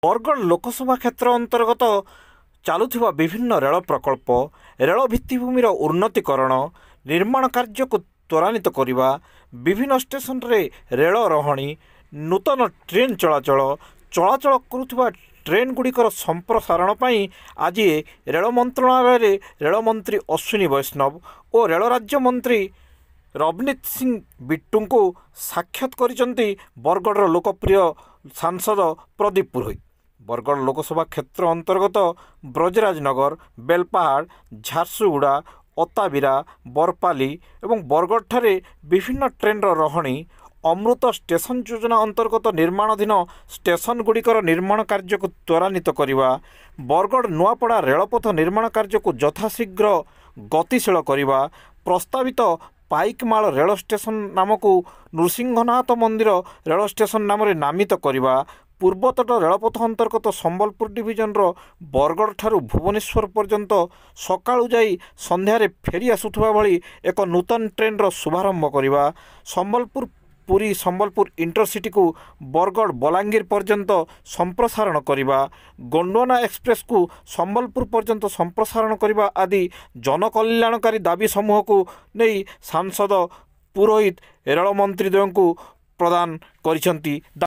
बरगढ़ लोकसभा क्षेत्र अंतर्गत चालुथिबा विभिन्न रेल प्रकल्प रेल भित्तिभूमिर उन्नतीकरण निर्माण कार्य को त्वरान्वित करने विभिन्न स्टेशन रे रेल रहणी नूतन ट्रेन चलाचल चलाचल करुथिबा ट्रेन गुड़िकर संप्रसारण पई आज रेल मंत्रणालय रेल मंत्री अश्विनी वैष्णव और रेल राज्य मंत्री रवनीत सिंह बिट्टू को साक्षात करिसेंती बरगढ़ लोकप्रिय सांसद प्रदीप पुरोहित। बरगढ़ लोकसभा क्षेत्र अंतर्गत ब्रजराजनगर बेलपहाड़ झारसुगुड़ा अताबिरा बरपाली और बरगढ़ ठारे विभिन्न ट्रेन रहणी अमृत स्टेशन योजना अंतर्गत निर्माणाधीन स्टेशन गुड़िकर निर्माण कार्य को त्वरान्वित करने बरगढ़ नुआपड़ा रेलपथ निर्माण कार्य को यथाशीघ्र गतिशील करने प्रस्तावित पाइकमाल रेल स्टेशन नामक नृसिंहनाथ मंदिर रेल स्टेशन नाम नामित करने पूर्वतट रेलपथ अंतर्गत संबलपुर डिविजन बरगढ़ ठारू भुवनेश्वर पर्यंत सकाळु जाई संध्यारे फेरी आसुथुवा भली एक नूतन ट्रेन शुभारंभ करने संबलपुर पुरी संबलपुर इंटरसिटी को बरगढ़ बलांगीर पर्यंत संप्रसारण करने गोंडवाना एक्सप्रेस को संबलपुर पर्यंत संप्रसारण करने आदि जनकल्याणकारी दाबी समूह को नहीं सांसद पुरोहित रेल मंत्री द्वय को प्रदान करिसेंती।